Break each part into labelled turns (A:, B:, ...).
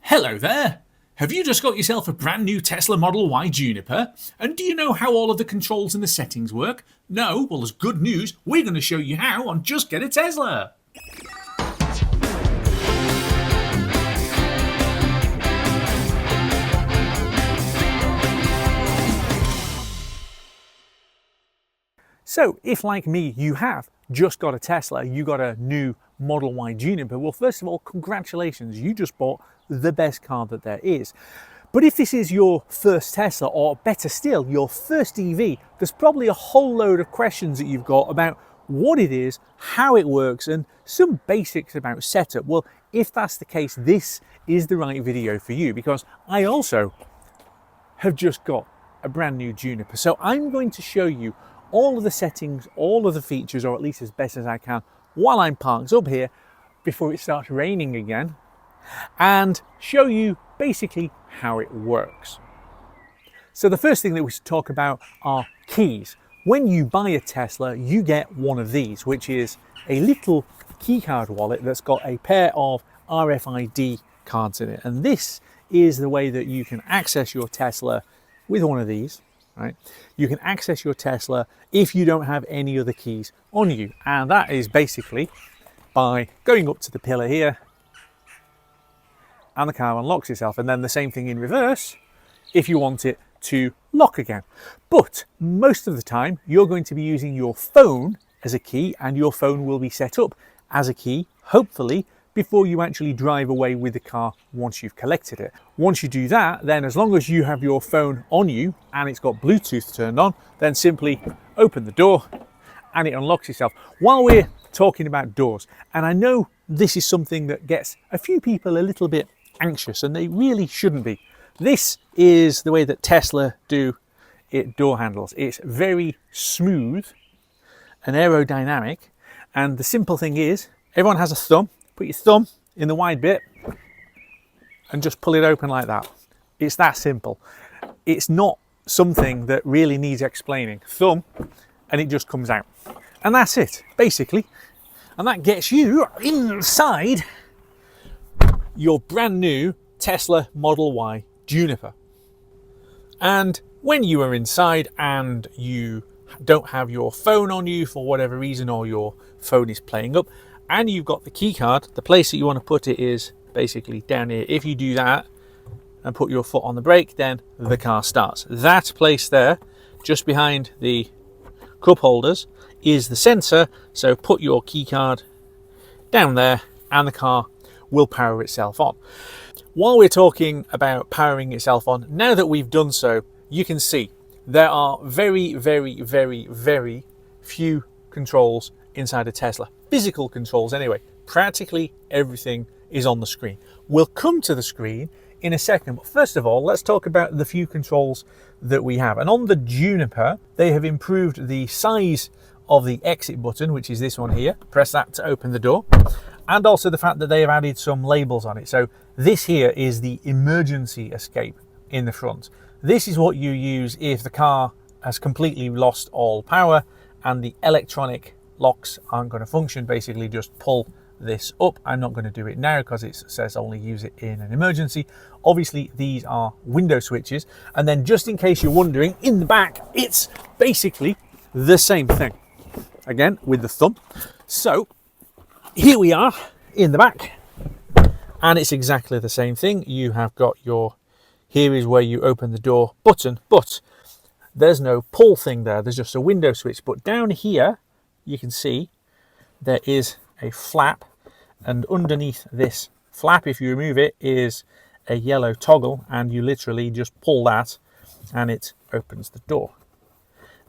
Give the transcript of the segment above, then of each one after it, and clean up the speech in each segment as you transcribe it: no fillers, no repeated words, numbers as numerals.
A: Hello there! Have you just got yourself a brand new Tesla Model Y Juniper? And do you know how all of the controls and the settings work? No? Well, there's good news. We're going to show you how on Just Get a Tesla.
B: So if, like me, you have just got a Tesla, you got a new Model Y Juniper, well, first of all, congratulations, you just bought the best car that there is. But if this is your first Tesla, or better still, your first EV, there's probably a whole load of questions that you've got about what it is, how it works, and some basics about setup. Well, if that's the case, this is the right video for you, because I also have just got a brand new Juniper. So I'm going to show you all of the settings, all of the features, or at least as best as I can, while I'm parked up here before it starts raining again, and show you basically how it works. So the first thing that we should talk about are keys. When you buy a Tesla, you get one of these, which is a little keycard wallet that's got a pair of RFID cards in it. And this is the way that you can access your Tesla with one of these. Right? You can access your Tesla if you don't have any other keys on you, and that is basically by going up to the pillar here and the car unlocks itself, and then the same thing in reverse if you want it to lock again. But most of the time you're going to be using your phone as a key, and your phone will be set up as a key, hopefully, before you actually drive away with the car once you've collected it. Once you do that, then as long as you have your phone on you and it's got Bluetooth turned on, then simply open the door and it unlocks itself. While we're talking about doors, and I know this is something that gets a few people a little bit anxious, and they really shouldn't be. This is the way that Tesla do it door handles. It's very smooth and aerodynamic, and the simple thing is everyone has a thumb. Put your thumb in the wide bit and just pull it open like that. It's that simple. It's not something that really needs explaining. Thumb and it just comes out. And that's it, basically. And that gets you inside your brand new Tesla Model Y Juniper. And when you are inside and you don't have your phone on you for whatever reason, or your phone is playing up, and you've got the key card, the place that you want to put it is basically down here. If you do that and put your foot on the brake, then the car starts. That place there, just behind the cup holders, is the sensor. So put your key card down there and the car will power itself on. While we're talking about powering itself on, now that we've done so, you can see there are very, very, very, very few controls inside a Tesla. Physical controls anyway. Practically everything is on the screen. We'll come to the screen in a second, but first of all, let's talk about the few controls that we have. And on the Juniper, they have improved the size of the exit button, which is this one here. Press that to open the door. And also the fact that they have added some labels on it. So this here is the emergency escape in the front. This is what you use if the car has completely lost all power and the electronic locks aren't going to function. Basically just pull this up. I'm not going to do it now because it says only use it in an emergency. Obviously these are window switches, and then just in case you're wondering, in the back it's basically the same thing, again with the thumb. So here we are in the back, and it's exactly the same thing. You have got your, here is where you open the door button, but there's no pull thing there, there's just a window switch. But down here you can see there is a flap, and underneath this flap, if you remove it, is a yellow toggle, and you literally just pull that and it opens the door.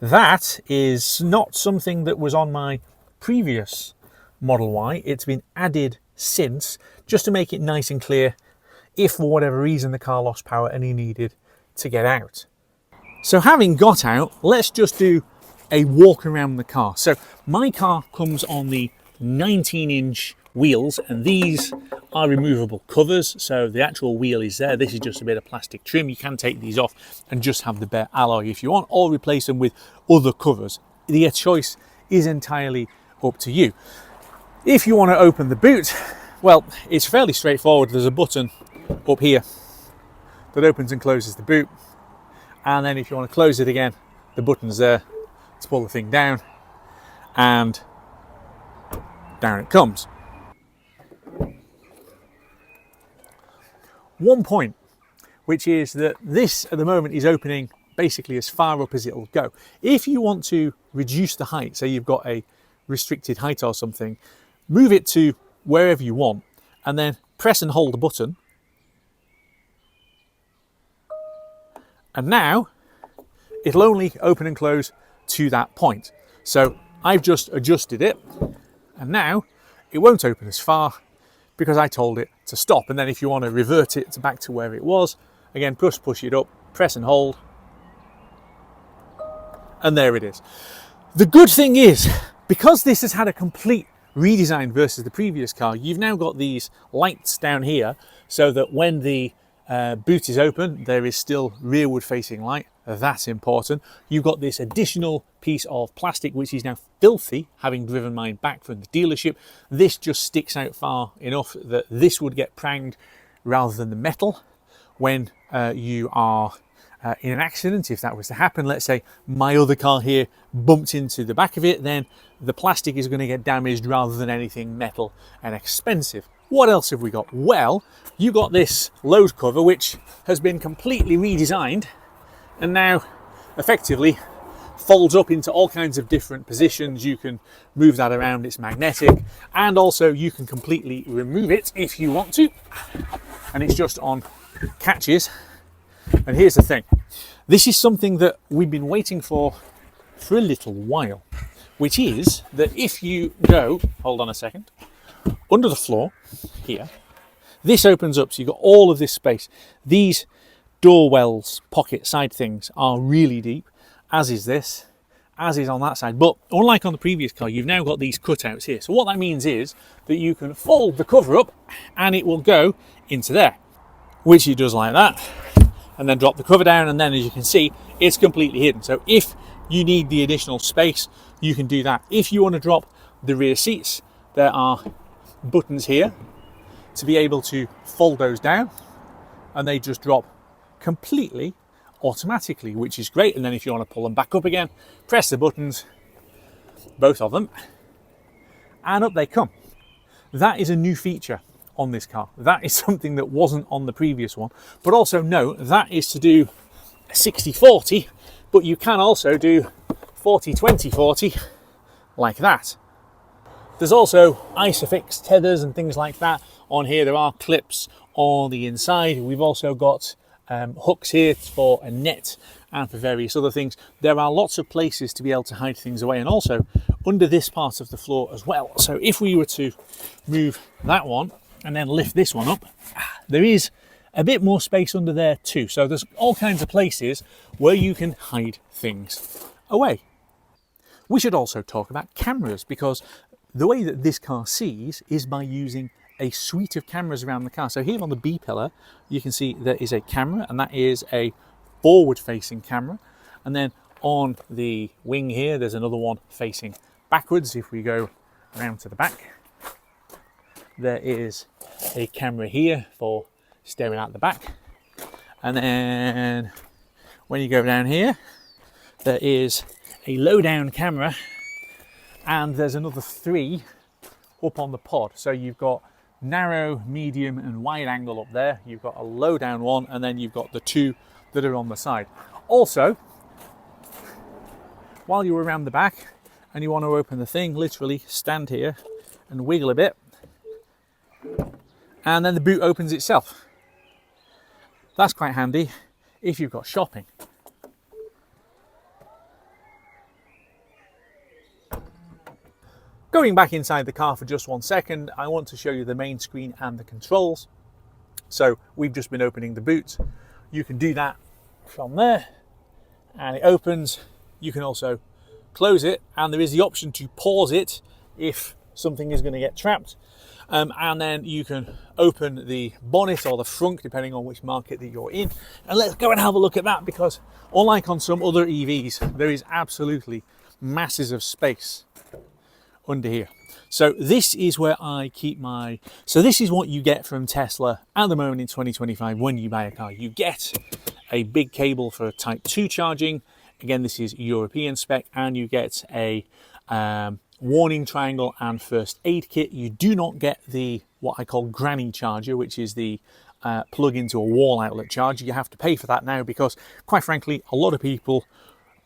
B: That is not something that was on my previous Model Y. It's been added since, just to make it nice and clear if for whatever reason the car lost power and you needed to get out. So having got out, let's just do a walk around the car. So my car comes on the 19-inch wheels, and these are removable covers, so the actual wheel is there. This is just a bit of plastic trim. You can take these off and just have the bare alloy if you want, or replace them with other covers. The choice is entirely up to you. If you want to open the boot, well, it's fairly straightforward. There's a button up here that opens and closes the boot. And then if you want to close it again, the button's there to pull the thing down, and down it comes. One point, which is that this at the moment is opening basically as far up as it'll go. If you want to reduce the height, say you've got a restricted height or something, move it to wherever you want and then press and hold the button. And now it'll only open and close to that point. So I've just adjusted it, and now it won't open as far because I told it to stop. And then if you want to revert it back to where it was, again, push it up, press and hold, and there it is. The good thing is, because this has had a complete redesign versus the previous car, you've now got these lights down here so that when the boot is open, there is still rearward facing light. That's important. You've got this additional piece of plastic which is now filthy, having driven mine back from the dealership. This just sticks out far enough that this would get pranged rather than the metal when you are in an accident. If that was to happen, let's say my other car here bumped into the back of it, then the plastic is going to get damaged rather than anything metal and expensive. What else have we got? Well, you got this load cover which has been completely redesigned and now effectively folds up into all kinds of different positions. You can move that around, it's magnetic, and also you can completely remove it if you want to, and it's just on catches. And here's the thing, this is something that we've been waiting for a little while, which is that if you go, hold on a second, under the floor here, this opens up, so you've got all of this space. These door wells, pocket side things are really deep, as is this, as is on that side. But unlike on the previous car, you've now got these cutouts here. So what that means is that you can fold the cover up and it will go into there, which it does like that, and then drop the cover down, and then as you can see, it's completely hidden. So if you need the additional space, you can do that. If you want to drop the rear seats, there are buttons here to be able to fold those down, and they just drop completely automatically, which is great. And then if you want to pull them back up again, press the buttons, both of them, and up they come. That is a new feature on this car. That is something that wasn't on the previous one. But also note, that is to do 60-40, but you can also do 40-20-40 like that. There's also ISOFIX tethers and things like that on here. There are clips on the inside. We've also got hooks here for a net and for various other things. There are lots of places to be able to hide things away, and also under this part of the floor as well. So if we were to move that one and then lift this one up, there is a bit more space under there too. So there's all kinds of places where you can hide things away. We should also talk about cameras, because the way that this car sees is by using a suite of cameras around the car. So here on the B pillar, you can see there is a camera, and that is a forward facing camera. And then on the wing here, there's another one facing backwards. If we go around to the back, there is a camera here for staring out the back. And then when you go down here, there is a low down camera, and there's another 3 up on the pod. So you've got narrow, medium and wide angle up there. You've got a low down one, and then you've got the 2 that are on the side. Also, while you're around the back and you want to open the thing, literally stand here and wiggle a bit, and then the boot opens itself. That's quite handy if you've got shopping. Going back inside the car for just 1 second, I want to show you the main screen and the controls. So we've just been opening the boot. You can do that from there, and it opens. You can also close it, and there is the option to pause it if something is going to get trapped. And then you can open the bonnet or the frunk, depending on which market that you're in. And let's go and have a look at that, because unlike on some other EVs, there is absolutely masses of space under here. So this is where I keep my, so this is what you get from Tesla at the moment in 2025 when you buy a car. You get a big cable for Type 2 charging. Again, this is European spec, and you get a warning triangle and first aid kit. You do not get the, what I call granny charger, which is the plug into a wall outlet charger. You have to pay for that now because, quite frankly, a lot of people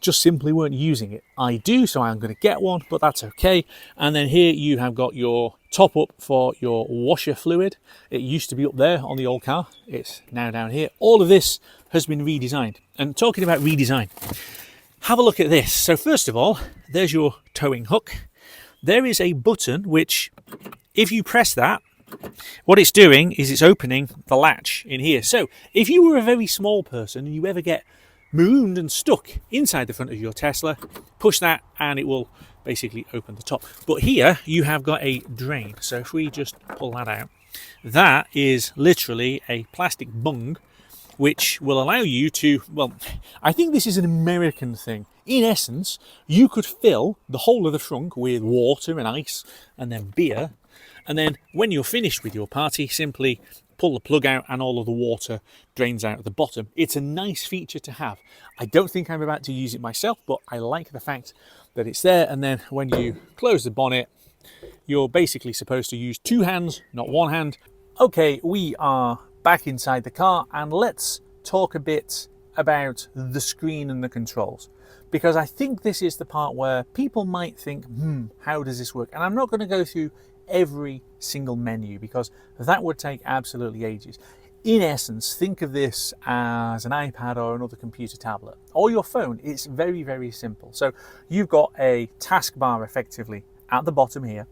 B: just simply weren't using it. I do, so I'm going to get one, but that's okay. And then here you have got your top up for your washer fluid. It used to be up there on the old car. It's now down here. All of this has been redesigned. And talking about redesign, have a look at this. So first of all, there's your towing hook. There is a button which, if you press that, what it's doing is it's opening the latch in here. So if you were a very small person and you ever get marooned and stuck inside the front of your Tesla, push that and it will basically open the top. But here you have got a drain. So if we just pull that out, that is literally a plastic bung which will allow you to, well, I think this is an American thing. In essence, you could fill the whole of the frunk with water and ice and then beer, and then when you're finished with your party, simply pull the plug out and all of the water drains out at the bottom. It's a nice feature to have. I don't think I'm about to use it myself, but I like the fact that it's there. And then when you close the bonnet, you're basically supposed to use two hands, not one hand. Okay, we are back inside the car, and let's talk a bit about the screen and the controls, because I think this is the part where people might think, how does this work? And I'm not going to go through every single menu because that would take absolutely ages. In essence, think of this as an iPad or another computer tablet or your phone. It's very, very simple. So you've got a taskbar effectively at the bottom here,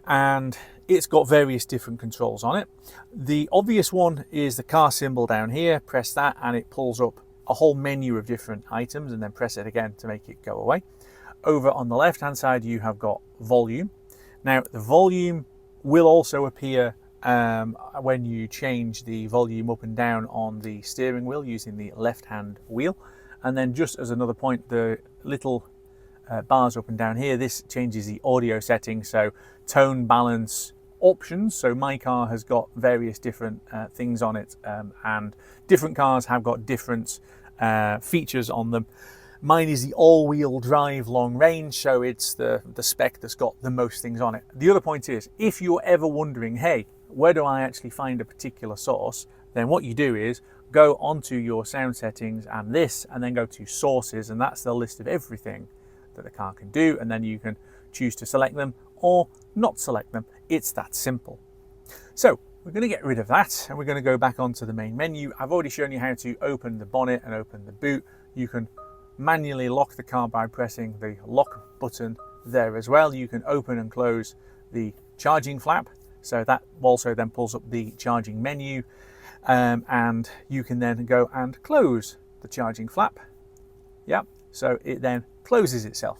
B: and it's got various different controls on it. The obvious one is the car symbol down here. Press that and it pulls up a whole menu of different items, and then press it again to make it go away. Over on the left hand side you have got volume. Now the volume will also appear when you change the volume up and down on the steering wheel using the left hand wheel. And then just as another point, the little bars up and down here, this changes the audio settings, so tone, balance, options. So my car has got various different things on it, and different cars have got different features on them. Mine is the all-wheel drive long range, so it's the spec that's got the most things on it. The other point is, if you're ever wondering, hey, where do I actually find a particular source, then what you do is go onto your sound settings and this, and then go to sources, and that's the list of everything that the car can do, and then you can choose to select them or not select them. It's that simple. So we're going to get rid of that, and we're going to go back onto the main menu. I've already shown you how to open the bonnet and open the boot. You can manually lock the car by pressing the lock button there as well. You can open and close the charging flap, so that also then pulls up the charging menu, and you can then go and close the charging flap. Yeah, so it then closes itself.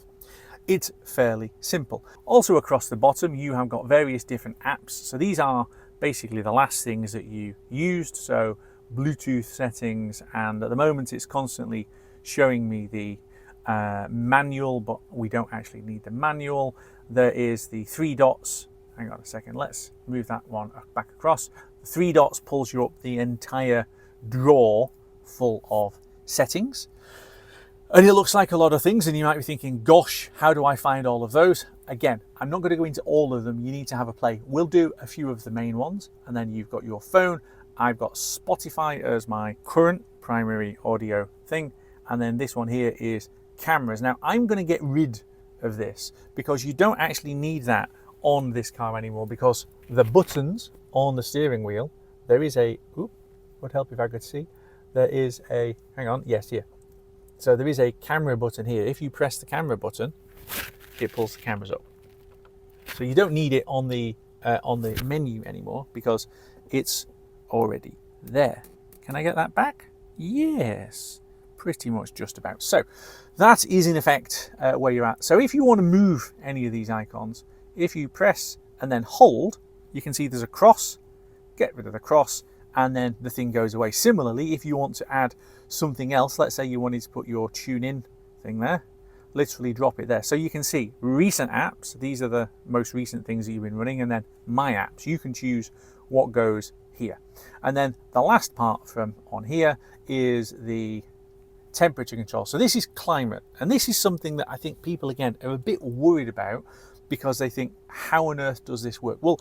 B: It's fairly simple. Also across the bottom you have got various different apps. So these are basically the last things that you used, so Bluetooth settings, and at the moment it's constantly showing me the manual, but we don't actually need the manual. There is the three dots. Hang on a second, let's move that one back across. The three dots pulls you up the entire drawer full of settings. And it looks like a lot of things, and you might be thinking, gosh, how do I find all of those? Again, I'm not going to go into all of them. You need to have a play. We'll do a few of the main ones, and then you've got your phone. I've got Spotify as my current primary audio thing. And then this one here is cameras. Now I'm going to get rid of this because you don't actually need that on this car anymore, because the buttons on the steering wheel, there is a, would help if I could see, there is a, hang on, yes, here. So there is a camera button here. If you press the camera button, it pulls the cameras up. So you don't need it on the menu anymore because it's already there. Can I get that back? Yes. Pretty much just about. So that is in effect where you're at. So if you want to move any of these icons, if you press and then hold, you can see there's a cross. Get rid of the cross, and then the thing goes away. Similarly, if you want to add something else, let's say you wanted to put your tune in thing there, literally drop it there. So you can see recent apps. These are the most recent things that you've been running, and then my apps. You can choose what goes here. And then the last part from on here is the temperature control. So this is climate, and this is something that I think people again are a bit worried about, because they think, how on earth does this work? Well,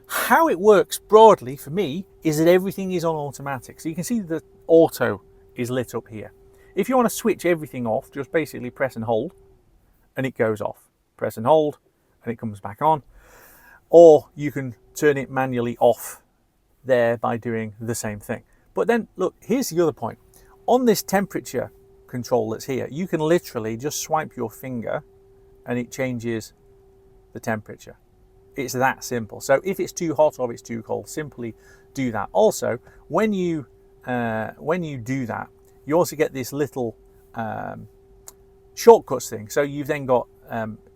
B: how it works broadly for me is that everything is on automatic. So you can see the auto is lit up here. If you want to switch everything off, just basically press and hold and it goes off. Press and hold and it comes back on. Or you can turn it manually off there by doing the same thing. But then look, here's the other point. On this temperature control that's here, you can literally just swipe your finger and it changes the temperature. It's that simple. So if it's too hot or it's too cold, simply do that. Also, when you do that, you also get this little shortcuts thing. So you've then got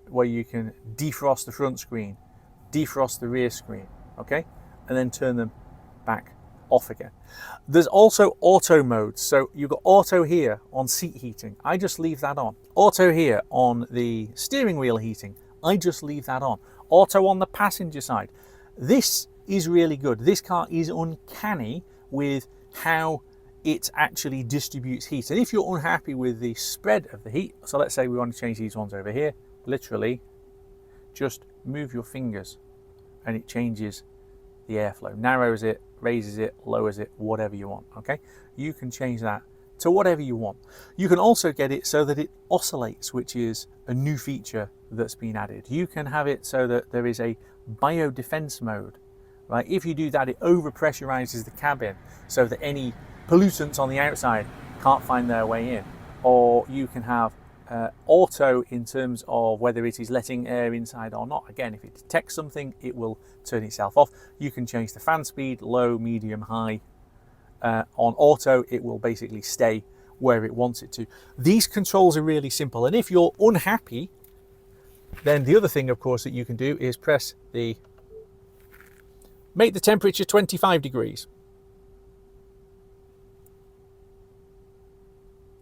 B: where you can defrost the front screen, defrost the rear screen, okay, and then turn them back off again. There's also auto modes. So you've got auto here on seat heating. I just leave that on. Auto here on the steering wheel heating. I just leave that on. Auto on the passenger side. This is really good. This car is uncanny with how it actually distributes heat. And if you're unhappy with the spread of the heat, so let's say we want to change these ones over here, literally just move your fingers and it changes the airflow, narrows it, raises it, lowers it, whatever you want, okay? You can change that to whatever you want. You can also get it so that it oscillates, which is a new feature that's been added. You can have it so that there is a biodefense mode, right? If you do that, it overpressurizes the cabin so that any pollutants on the outside can't find their way in. Or you can have auto in terms of whether it is letting air inside or not. Again, if it detects something, it will turn itself off. You can change the fan speed, low, medium, high. On auto, it will basically stay where it wants it to. These controls are really simple. And if you're unhappy, then the other thing, of course, that you can do is press the make the temperature 25 degrees.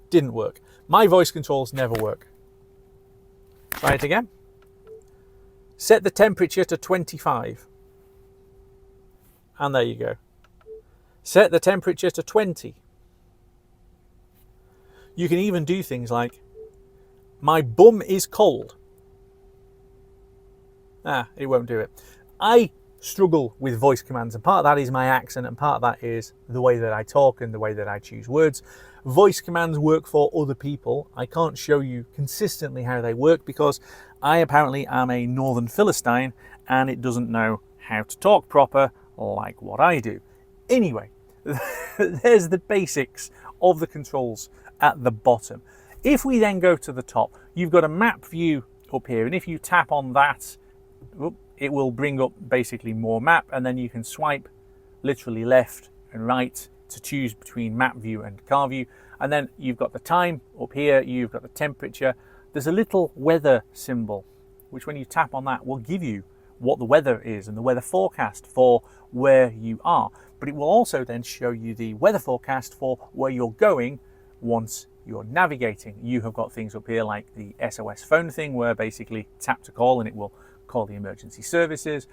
B: Didn't work. My voice controls never work. Try it again. Set the temperature to 25. And there you go. Set the temperature to 20. You can even do things like, my bum is cold. It won't do it. I struggle with voice commands, and part of that is my accent, and part of that is the way that I talk and the way that I choose words. Voice commands work for other people. I can't show you consistently how they work because I apparently am a northern Philistine and it doesn't know how to talk proper like what I do. Anyway, there's the basics of the controls at the bottom. If we then go to the top, you've got a map view up here, and if you tap on that, it will bring up basically more map, and then you can swipe literally left and right to choose between map view and car view. And then you've got the time up here, you've got the temperature. There's a little weather symbol, which when you tap on that will give you what the weather is and the weather forecast for where you are. But it will also then show you the weather forecast for where you're going once you're navigating. You have got things up here like the SOS phone thing, where basically tap to call and it will call the emergency services.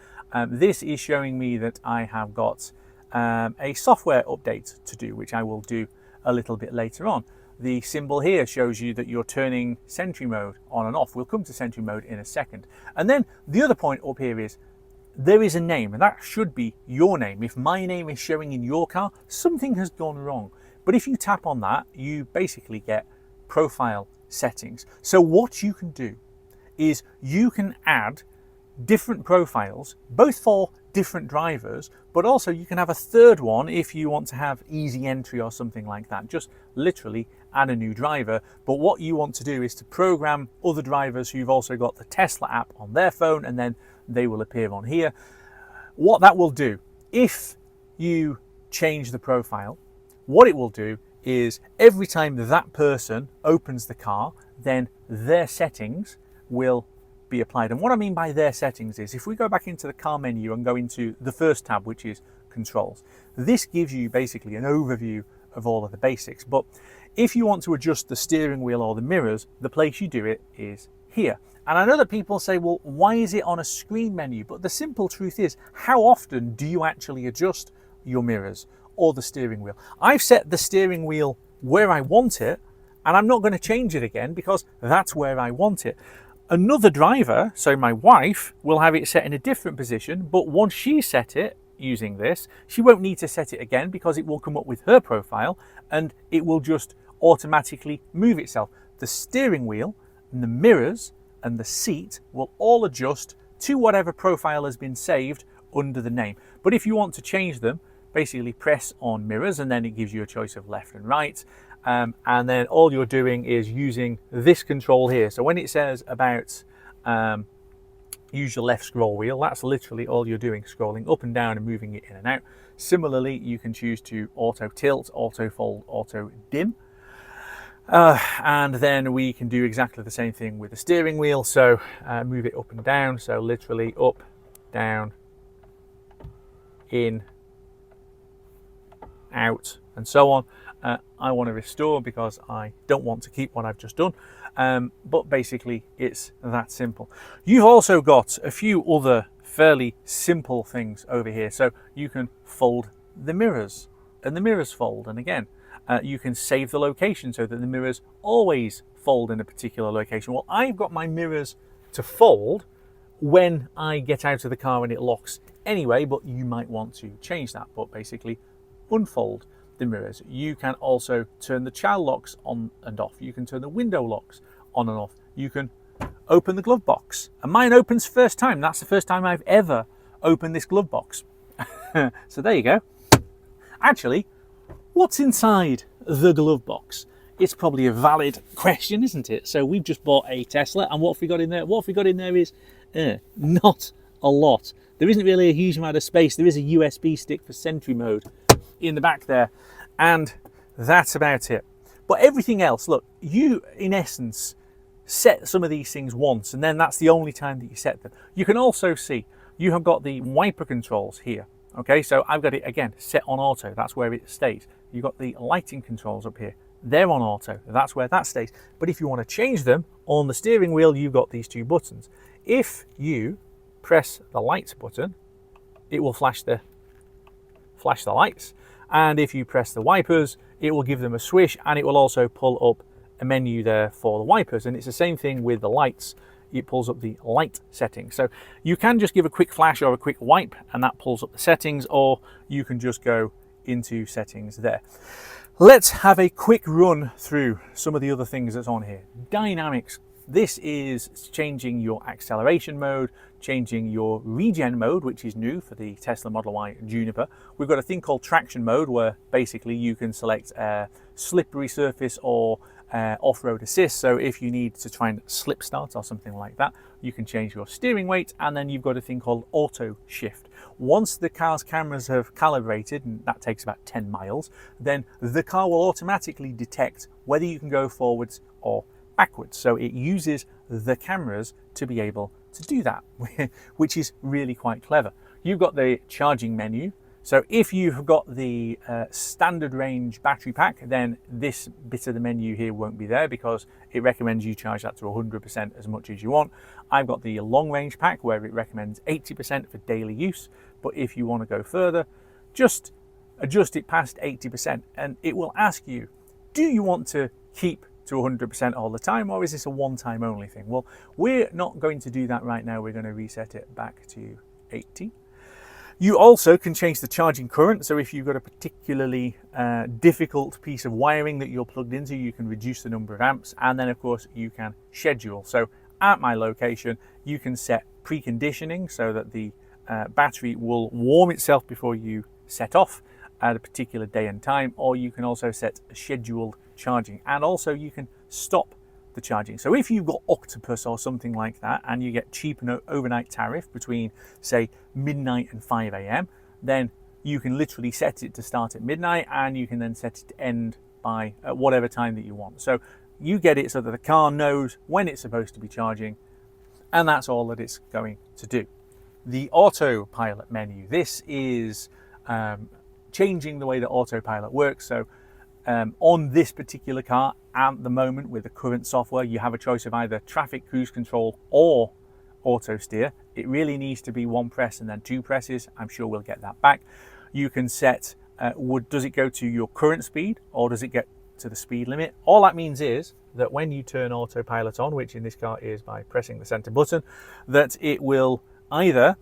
B: This is showing me that I have got a software update to do, which I will do a little bit later on. The symbol here shows you that you're turning sentry mode on and off. We'll come to sentry mode in a second. And then the other point up here is there is a name, and that should be your name. If my name is showing in your car, something has gone wrong. But if you tap on that, you basically get profile settings. So what you can do is you can add different profiles, both for different drivers, but also you can have a third one if you want to have easy entry or something like that. Just literally add a new driver. But what you want to do is to program other drivers who've also got the Tesla app on their phone, and then they will appear on here. What that will do, if you change the profile, what it will do is every time that person opens the car, then their settings will be applied. And what I mean by their settings is if we go back into the car menu and go into the first tab, which is controls. This gives you basically an overview of all of the basics, but if you want to adjust the steering wheel or the mirrors, the place you do it is here. And I know that people say, well, why is it on a screen menu? But the simple truth is, how often do you actually adjust your mirrors or the steering wheel? I've set the steering wheel where I want it, and I'm not going to change it again because that's where I want it. Another driver, so my wife, will have it set in a different position, but once she set it using this, she won't need to set it again because it will come up with her profile and it will just automatically move itself. The steering wheel and the mirrors and the seat will all adjust to whatever profile has been saved under the name. But if you want to change them, basically press on mirrors and then it gives you a choice of left and right. And then all you're doing is using this control here. So when it says about use your left scroll wheel, that's literally all you're doing, scrolling up and down and moving it in and out. Similarly, you can choose to auto tilt, auto fold, auto dim. And then we can do exactly the same thing with the steering wheel. So move it up and down. So literally up, down, in, out, and so on. I want to restore because I don't want to keep what I've just done. But basically it's that simple. You've also got a few other fairly simple things over here. So you can fold the mirrors and the mirrors fold. And again, you can save the location so that the mirrors always fold in a particular location. Well, I've got my mirrors to fold when I get out of the car and it locks anyway, but you might want to change that. But basically unfold the mirrors. You can also turn the child locks on and off. You can turn the window locks on and off. You can open the glove box. And mine opens first time. That's the first time I've ever opened this glove box. So there you go. Actually, what's inside the glove box? It's probably a valid question, isn't it? So we've just bought a Tesla, and what have we got in there? What have we got in there is not a lot. There isn't really a huge amount of space. There is a USB stick for Sentry mode in the back there, and that's about it. But everything else, look, you in essence set some of these things once, and then that's the only time that you set them. You can also see you have got the wiper controls here. Okay, so I've got it again set on auto. That's where it stays. You've got the lighting controls up here. They're on auto. That's where that stays. But if you want to change them on the steering wheel, you've got these two buttons. If you press the lights button, it will flash the lights. And if you press the wipers, it will give them a swish, and it will also pull up a menu there for the wipers. And it's the same thing with the lights. It pulls up the light settings. So you can just give a quick flash or a quick wipe and that pulls up the settings, or you can just go into settings there. Let's have a quick run through some of the other things that's on here. Dynamics. This is changing your acceleration mode, changing your regen mode, which is new for the Tesla Model Y Juniper. We've got a thing called traction mode, where basically you can select a slippery surface or off-road assist. So if you need to try and slip start or something like that, you can change your steering weight. And then you've got a thing called auto shift. Once the car's cameras have calibrated, and that takes about 10 miles, then the car will automatically detect whether you can go forwards or backwards. So it uses the cameras to be able to do that, which is really quite clever. You've got the charging menu. So if you've got the standard range battery pack, then this bit of the menu here won't be there because it recommends you charge that to 100% as much as you want. I've got the long range pack where it recommends 80% for daily use. But if you want to go further, just adjust it past 80% and it will ask you, do you want to keep to 100% all the time, or is this a one-time only thing? Well, we're not going to do that right now. We're going to reset it back to 80. You also can change the charging current. So if you've got a particularly difficult piece of wiring that you're plugged into, you can reduce the number of amps. And then of course you can schedule. So at my location, you can set preconditioning so that the battery will warm itself before you set off at a particular day and time, or you can also set a scheduled charging, and also you can stop the charging. So if you've got Octopus or something like that and you get cheap and overnight tariff between say midnight and 5 a.m, then you can literally set it to start at midnight and you can then set it to end by whatever time that you want. So you get it so that the car knows when it's supposed to be charging, and that's all that it's going to do. The Autopilot menu. This is changing the way that Autopilot works. So on this particular car at the moment with the current software, you have a choice of either traffic cruise control or auto steer. It really needs to be one press and then two presses. I'm sure we'll get that back. You can set, does it go to your current speed or does it get to the speed limit? All that means is that when you turn Autopilot on, which in this car is by pressing the center button, that it will either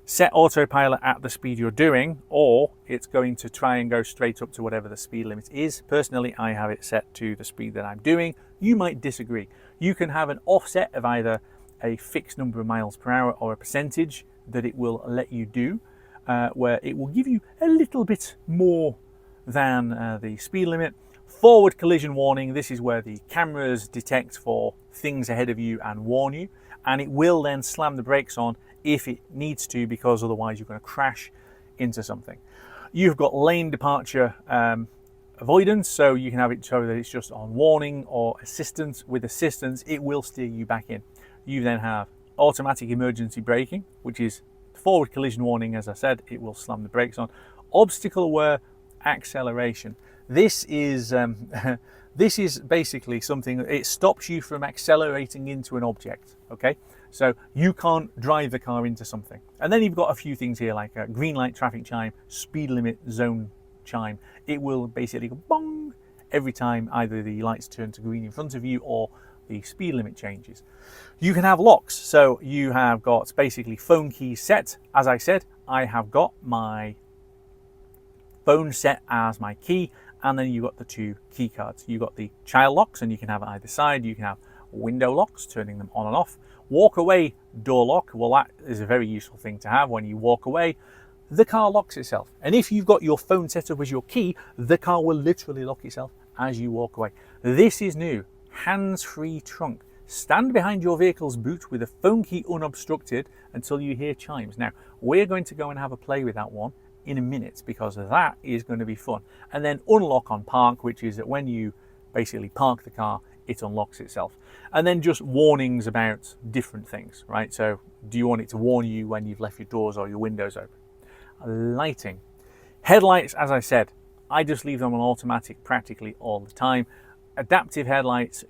B: set Autopilot at the speed you're doing, or it's going to try and go straight up to whatever the speed limit is. Personally, I have it set to the speed that I'm doing. You might disagree. You can have an offset of either a fixed number of miles per hour or a percentage that it will let you do, where it will give you a little bit more than the speed limit. Forward collision warning, this is where the cameras detect for things ahead of you and warn you, and it will then slam the brakes on if it needs to, because otherwise you're going to crash into something. You've got lane departure avoidance, so you can have it so that it's just on warning or assistance. With assistance, it will steer you back in. You then have automatic emergency braking, which is forward collision warning. As I said, it will slam the brakes on. Obstacle aware acceleration. This is this is basically something that it stops you from accelerating into an object. Okay, so you can't drive the car into something. And then you've got a few things here like a green light traffic chime, speed limit zone chime. It will basically go bong every time either the lights turn to green in front of you or the speed limit changes. You can have locks, so you have got basically phone keys set. As I said, I have got my phone set as my key, and then you've got the two key cards. You've got the child locks, and you can have it either side. You can have window locks, turning them on and off. Walk away door lock, well, that is a very useful thing to have. When you walk away, the car locks itself. And if you've got your phone set up as your key, the car will literally lock itself as you walk away. This is new. Hands-free trunk. Stand behind your vehicle's boot with a phone key unobstructed until you hear chimes. Now, we're going to go and have a play with that one in a minute, because that is going to be fun. And then unlock on park, which is that when you basically park the car, it unlocks itself. And then just warnings about different things, right? So do you want it to warn you when you've left your doors or your windows open? Lighting. Headlights, as I said, I just leave them on automatic practically all the time. Adaptive headlights,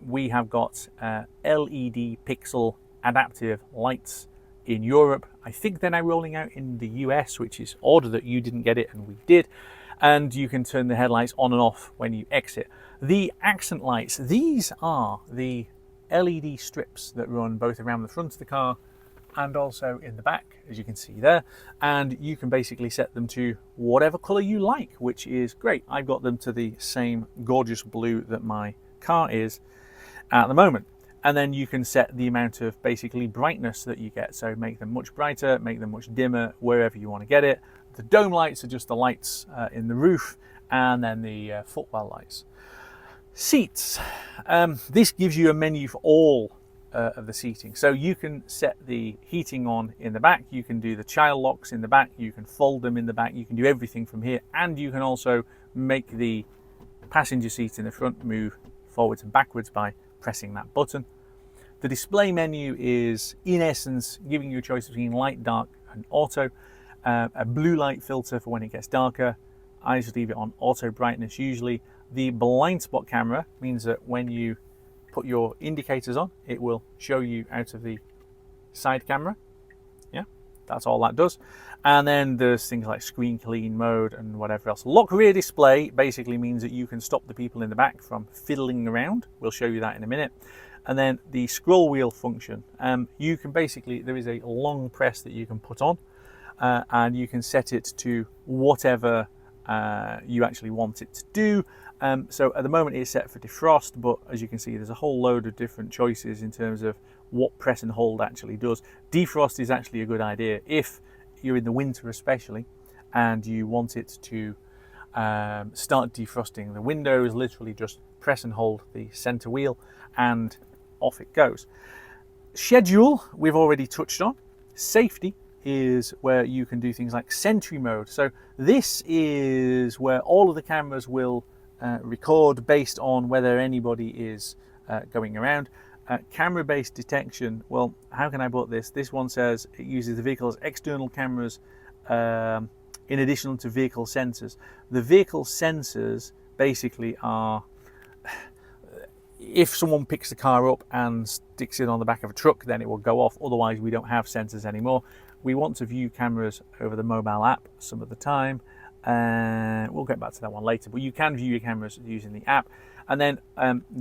B: we have got LED pixel adaptive lights in Europe. I think they're now rolling out in the US, which is odd that you didn't get it and we did. And you can turn the headlights on and off when you exit. The accent lights, these are the LED strips that run both around the front of the car and also in the back, as you can see there. And you can basically set them to whatever color you like, which is great. I've got them to the same gorgeous blue that my car is at the moment. And then you can set the amount of basically brightness that you get. So make them much brighter, make them much dimmer, wherever you want to get it. The dome lights are just the lights in the roof, and then the footwell lights. Seats. This gives you a menu for all of the seating. So you can set the heating on in the back, you can do the child locks in the back, you can fold them in the back, you can do everything from here, and you can also make the passenger seat in the front move forwards and backwards by pressing that button. The display menu is in essence giving you a choice between light, dark and auto. A blue light filter for when it gets darker. I just leave it on auto brightness usually. The blind spot camera means that when you put your indicators on, it will show you out of the side camera. Yeah, that's all that does. And then there's things like screen clean mode and whatever else. Lock rear display basically means that you can stop the people in the back from fiddling around. We'll show you that in a minute. And then the scroll wheel function. You can basically, there is a long press that you can put on and you can set it to whatever you actually want it to do. So at the moment it's set for defrost, but as you can see there's a whole load of different choices in terms of what press and hold actually does. Defrost is actually a good idea if you're in the winter especially and you want it to start defrosting the windows. Literally just press and hold the center wheel and off it goes. Schedule we've already touched on. Safety is where you can do things like sentry mode. So this is where all of the cameras will record based on whether anybody is going around. Camera-based detection, well, how can I put this? This one says it uses the vehicle's external cameras in addition to vehicle sensors. The vehicle sensors basically are, if someone picks the car up and sticks it on the back of a truck, then it will go off. Otherwise, we don't have sensors anymore. We want to view cameras over the mobile app some of the time. We'll get back to that one later, but you can view your cameras using the app. And then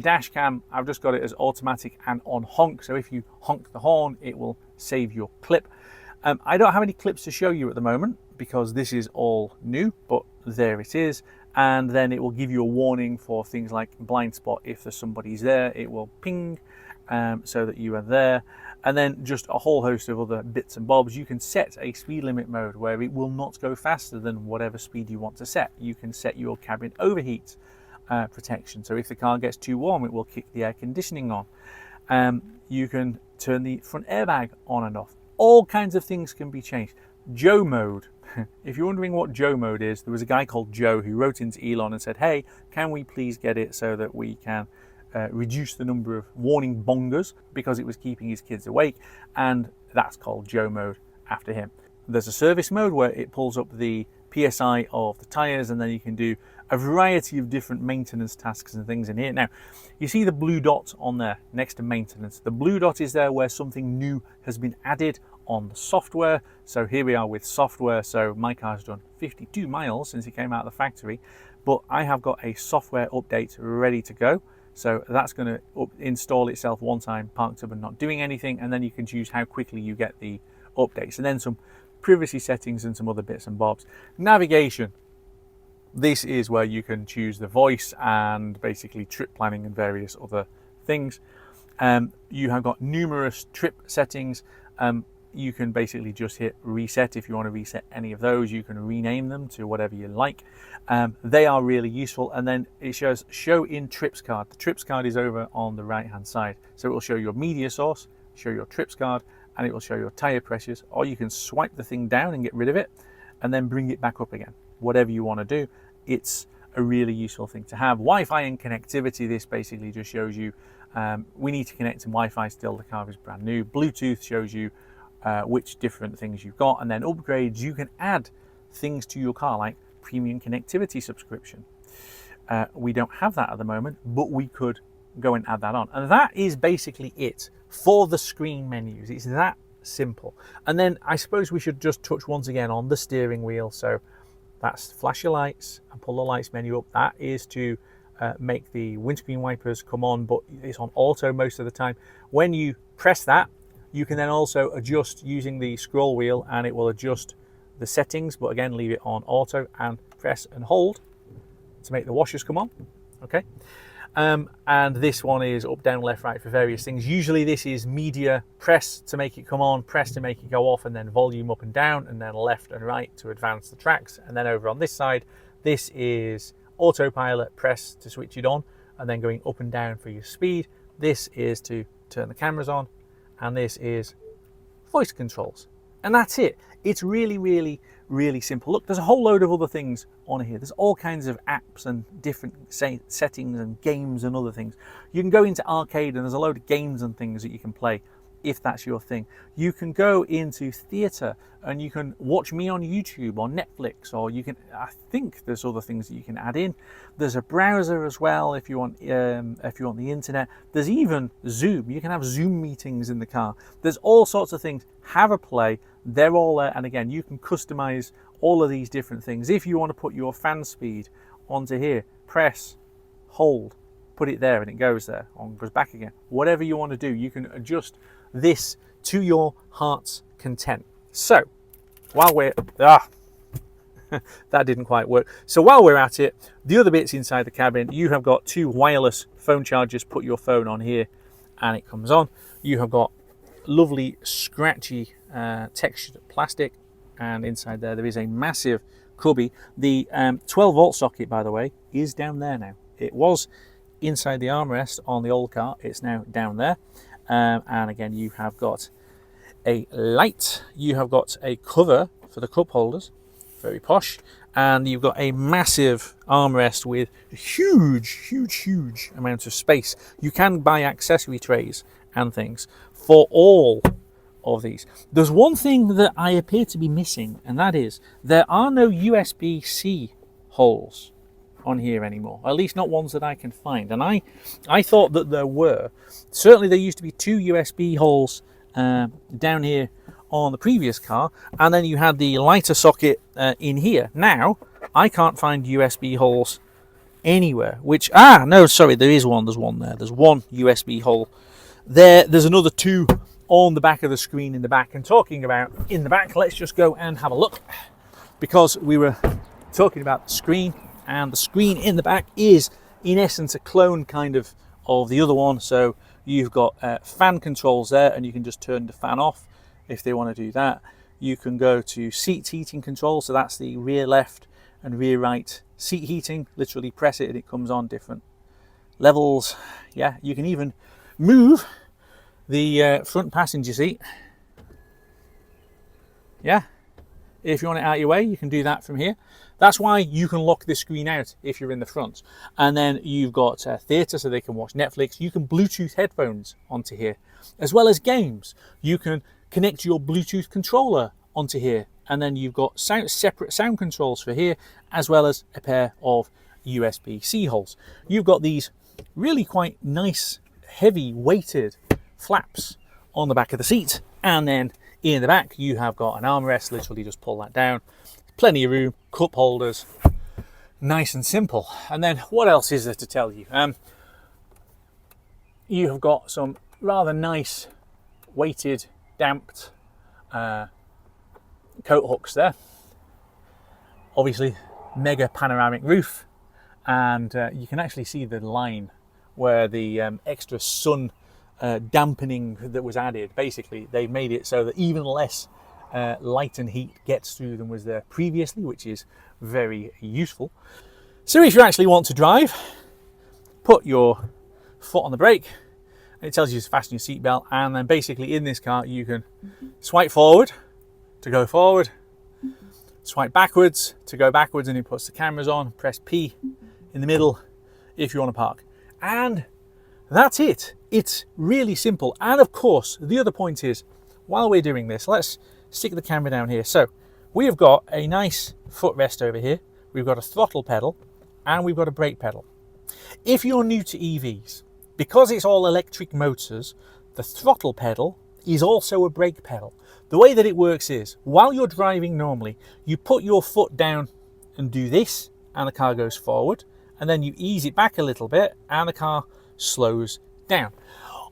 B: dash cam, I've just got it as automatic and on honk. So if you honk the horn, it will save your clip. I don't have any clips to show you at the moment because this is all new, but there it is. And then it will give you a warning for things like blind spot. If there's somebody's there, it will ping so that you are there. And then just a whole host of other bits and bobs. You can set a speed limit mode where it will not go faster than whatever speed you want to set. You can set your cabin overheat protection. So if the car gets too warm, it will kick the air conditioning on. You can turn the front airbag on and off. All kinds of things can be changed. Joe mode. If you're wondering what Joe mode is, there was a guy called Joe who wrote into Elon and said, hey, can we please get it so that we can reduce the number of warning bongers because it was keeping his kids awake, and that's called Joe mode after him. There's a service mode where it pulls up the PSI of the tyres, and then you can do a variety of different maintenance tasks and things in here. Now, you see the blue dot on there next to maintenance. The blue dot is there where something new has been added on the software. So here we are with software. So my car's done 52 miles since it came out of the factory, but I have got a software update ready to go. So that's going to install itself one time, parked up and not doing anything, and then you can choose how quickly you get the updates, and then some privacy settings and some other bits and bobs. Navigation. This is where you can choose the voice and basically trip planning and various other things. You have got numerous trip settings. You can basically just hit reset if you want to reset any of those. You can rename them to whatever you like. They are really useful. And then it shows show in trips card. The trips card is over on the right hand side. So it will show your media source, show your trips card, and it will show your tire pressures. Or you can swipe the thing down and get rid of it and then bring it back up again. Whatever you want to do, it's a really useful thing to have. Wi-Fi and connectivity, this basically just shows you we need to connect to Wi-Fi still, the car is brand new. Bluetooth shows you which different things you've got, and then upgrades, you can add things to your car like premium connectivity subscription. We don't have that at the moment, but we could go and add that on. And that is basically it for the screen menus. It's that simple. And then I suppose we should just touch once again on the steering wheel. So that's flash your lights and pull the lights menu up. That is to make the windscreen wipers come on, but it's on auto most of the time. When you press that, you can then also adjust using the scroll wheel, and it will adjust the settings, but again, leave it on auto and press and hold to make the washers come on. Okay. And this one is up, down, left, right for various things. Usually this is media, press to make it come on, press to make it go off, and then volume up and down, and then left and right to advance the tracks. And then over on this side, this is autopilot, press to switch it on, and then going up and down for your speed. This is to turn the cameras on, and this is voice controls. And that's it. It's really, really, really simple. Look, there's a whole load of other things on here. There's all kinds of apps and different settings and games and other things. You can go into arcade and there's a load of games and things that you can play if that's your thing. You can go into theatre and you can watch me on YouTube or Netflix, or you can, I think there's other things that you can add in. There's a browser as well if you want the internet. There's even Zoom. You can have Zoom meetings in the car. There's all sorts of things. Have a play. They're all there, and again, you can customize all of these different things. If you want to put your fan speed onto here, press, hold, put it there, and it goes there, on goes back again. Whatever you want to do, you can adjust this to your heart's content. So while we're that didn't quite work. So while we're at it, the other bits inside the cabin, you have got two wireless phone chargers. Put your phone on here and it comes on. You have got lovely scratchy textured plastic, and inside there is a massive cubby. The 12 volt socket, by the way, is down there now. It was inside the armrest on the old car. It's now down there. And again, you have got a light, you have got a cover for the cup holders, very posh, and you've got a massive armrest with a huge amount of space. You can buy accessory trays and things for all of these. There's one thing that I appear to be missing, and that is there are no USB-C holes on here anymore, at least not ones that I can find. And I thought that there were. Certainly there used to be 2 USB holes down here on the previous car, and then you had the lighter socket in here. Now I can't find USB holes anywhere, which no, sorry, there's one there. There's one USB hole there. There's another 2 on the back of the screen in the back. And talking about in the back, let's just go and have a look, because we were talking about the screen, and the screen in the back is in essence a clone kind of the other one. So you've got fan controls there, and you can just turn the fan off if they want to do that. You can go to seat heating control, so that's the rear left and rear right seat heating. Literally press it and it comes on different levels. Yeah, you can even move the front passenger seat. Yeah, if you want it out of your way, you can do that from here. That's why you can lock this screen out if you're in the front. And then you've got theatre, so they can watch Netflix. You can Bluetooth headphones onto here, as well as games. You can connect your Bluetooth controller onto here, and then you've got separate sound controls for here, as well as a pair of USB-C holes. You've got these really quite nice, heavy weighted flaps on the back of the seat, and then in the back you have got an armrest. Literally just pull that down, plenty of room, cup holders, nice and simple. And then what else is there to tell you? You have got some rather nice weighted, damped coat hooks there. Obviously mega panoramic roof, and you can actually see the line where the extra sun dampening that was added. Basically they made it so that even less light and heat gets through than was there previously, which is very useful. So if you actually want to drive, put your foot on the brake, and it tells you to fasten your seatbelt, and then basically in this car you can swipe forward to go forward, swipe backwards to go backwards, and it puts the cameras on. Press P in the middle if you want to park, and that's it. It's really simple. And of course the other point is, while we're doing this, let's stick the camera down here. So we have got a nice footrest over here, we've got a throttle pedal, and we've got a brake pedal. If you're new to EVs, because it's all electric motors, the throttle pedal is also a brake pedal. The way that it works is, while you're driving normally, you put your foot down and do this, and the car goes forward, and then you ease it back a little bit, and the car slows down.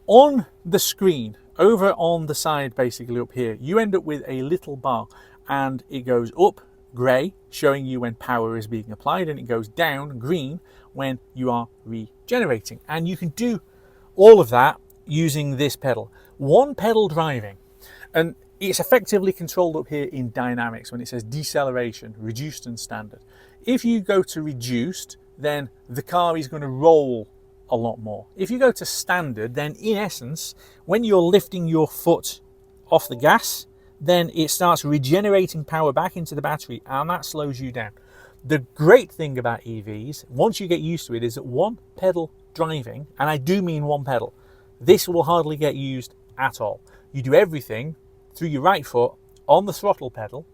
B: On the screen, over on the side, basically up here, you end up with a little bar, and it goes up grey, showing you when power is being applied, and it goes down green when you are regenerating. And you can do all of that using this pedal. One pedal driving, and it's effectively controlled up here in dynamics when it says deceleration, reduced and standard. If you go to reduced, then the car is going to roll a lot more. If you go to standard, then in essence, when you're lifting your foot off the gas, then it starts regenerating power back into the battery, and that slows you down. The great thing about EVs, once you get used to it, is that one pedal driving, and I do mean one pedal, this will hardly get used at all. You do everything through your right foot on the throttle pedal,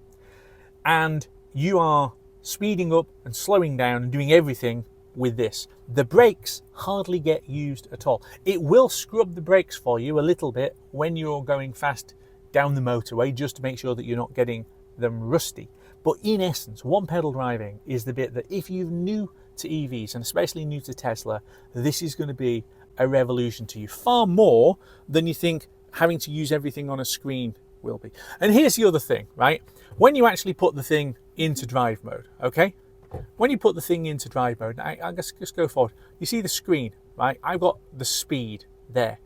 B: and you are speeding up and slowing down and doing everything with this. The brakes hardly get used at all. It will scrub the brakes for you a little bit when you're going fast down the motorway, just to make sure that you're not getting them rusty. But in essence, one pedal driving is the bit that if you're new to EVs, and especially new to Tesla, this is going to be a revolution to you, far more than you think having to use everything on a screen will be. And here's the other thing, right? When you actually put the thing into drive mode, okay? When you put the thing into drive mode, I guess just go forward. You see the screen, right? I've got the speed there.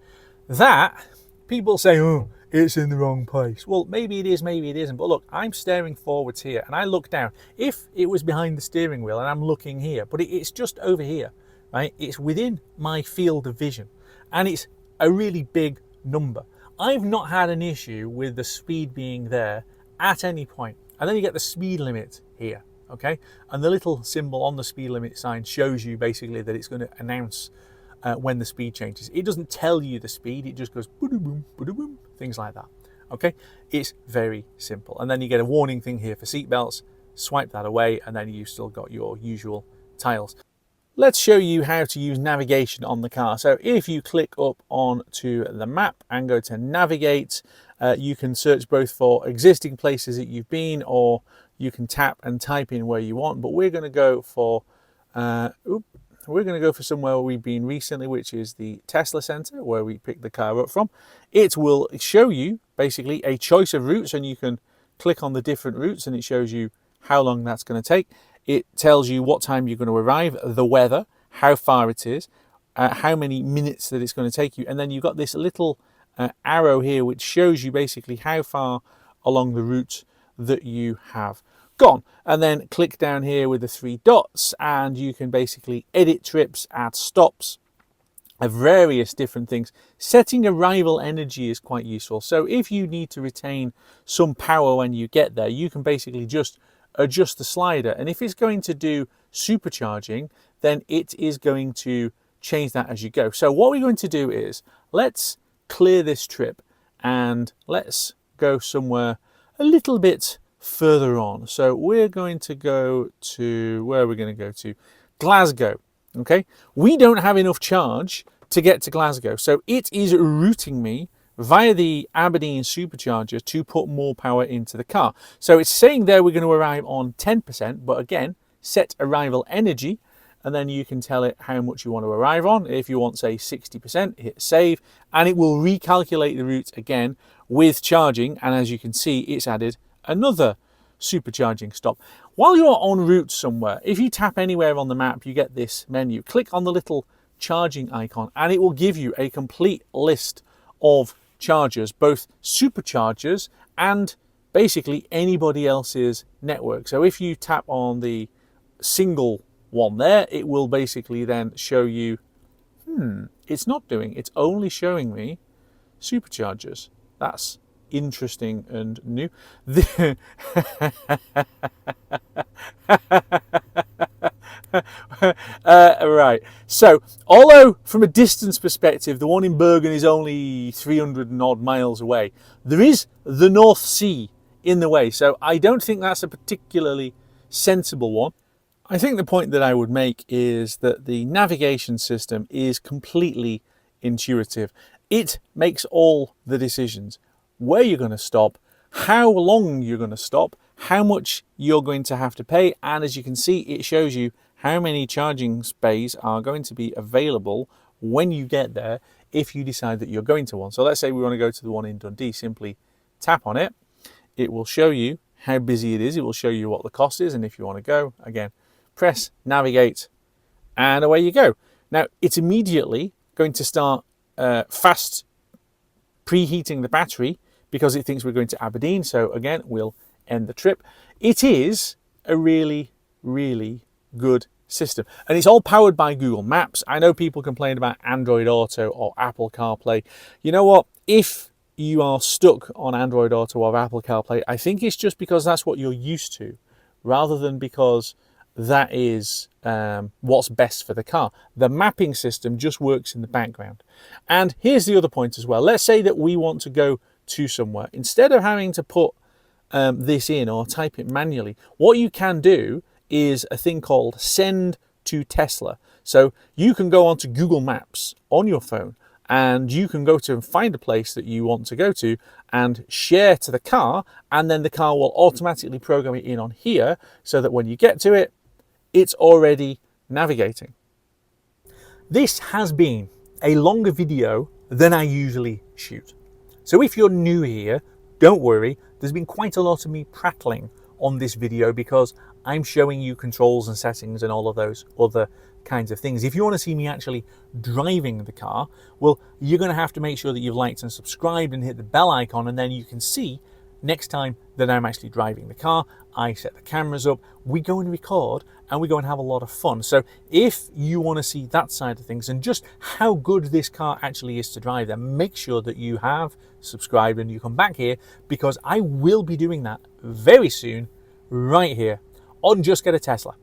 B: That, people say, oh, it's in the wrong place. Well, maybe it is, maybe it isn't. But look, I'm staring forwards here, and I look down. If it was behind the steering wheel and I'm looking here, but it's just over here, right? It's within my field of vision, and it's a really big number. I've not had an issue with the speed being there at any point. And then you get the speed limit here, okay? And the little symbol on the speed limit sign shows you basically that it's going to announce when the speed changes. It doesn't tell you the speed, it just goes boom, boom, things like that. Okay, it's very simple. And then you get a warning thing here for seatbelts. Swipe that away, and then you've still got your usual tiles. Let's show you how to use navigation on the car. So if you click up onto the map and go to navigate, you can search both for existing places that you've been, or you can tap and type in where you want. But we're going to go for somewhere we've been recently, which is the Tesla Center, where we picked the car up from. It will show you basically a choice of routes, and you can click on the different routes and it shows you how long that's going to take. It tells you what time you're going to arrive, the weather, how far it is, how many minutes that it's going to take you. And then you've got this little arrow here which shows you basically how far along the route that you have gone. And then click down here with the 3 dots and you can basically edit trips, add stops, various different things. Setting arrival energy is quite useful. So if you need to retain some power when you get there, you can basically just adjust the slider, and if it's going to do supercharging, then it is going to change that as you go. So what we're going to do is, let's clear this trip and let's go somewhere a little bit further on. So we're going to go to, where are we going to go to? Glasgow. Okay, we don't have enough charge to get to Glasgow, so it is routing me via the Aberdeen supercharger to put more power into the car. So it's saying there we're going to arrive on 10%, but again, set arrival energy, and then you can tell it how much you want to arrive on. If you want, say, 60%, hit save, and it will recalculate the route again with charging, and as you can see, it's added another supercharging stop. While you're en route somewhere, if you tap anywhere on the map, you get this menu. Click on the little charging icon, and it will give you a complete list of chargers, both superchargers and basically anybody else's network. So if you tap on the single one there, it will basically then show you, it's only showing me superchargers. That's interesting and new. Right, so although from a distance perspective the one in Bergen is only 300 and odd miles away, there is the North Sea in the way, so I don't think that's a particularly sensible one. I think the point that I would make is that the navigation system is completely intuitive. It makes all the decisions: where you're going to stop, how long you're going to stop, how much you're going to have to pay, and as you can see, it shows you how many charging bays are going to be available when you get there if you decide that you're going to one. So let's say we want to go to the one in Dundee. Simply tap on it. It will show you how busy it is. It will show you what the cost is, and if you want to go, again, press navigate, and away you go. Now, it's immediately going to start fast preheating the battery because it thinks we're going to Aberdeen. So again, we'll end the trip. It is a really, really good system, and it's all powered by Google Maps. I know people complain about Android Auto or Apple CarPlay. You know what? If you are stuck on Android Auto or Apple CarPlay, I think it's just because that's what you're used to, rather than because that is what's best for the car. The mapping system just works in the background. And here's the other point as well. Let's say that we want to go to somewhere. Instead of having to put this in or type it manually, what you can do is a thing called send to Tesla. So you can go onto Google Maps on your phone, and you can go to and find a place that you want to go to and share to the car, and then the car will automatically program it in on here so that when you get to it, it's already navigating. This has been a longer video than I usually shoot. So if you're new here, don't worry, there's been quite a lot of me prattling on this video because I'm showing you controls and settings and all of those other kinds of things. If you want to see me actually driving the car, well, you're going to have to make sure that you've liked and subscribed and hit the bell icon, and then you can see next time that I'm actually driving the car. I set the cameras up, we go and record, and we go and have a lot of fun. So if you want to see that side of things and just how good this car actually is to drive, then make sure that you have subscribed and you come back here, because I will be doing that very soon right here on Just Get a Tesla.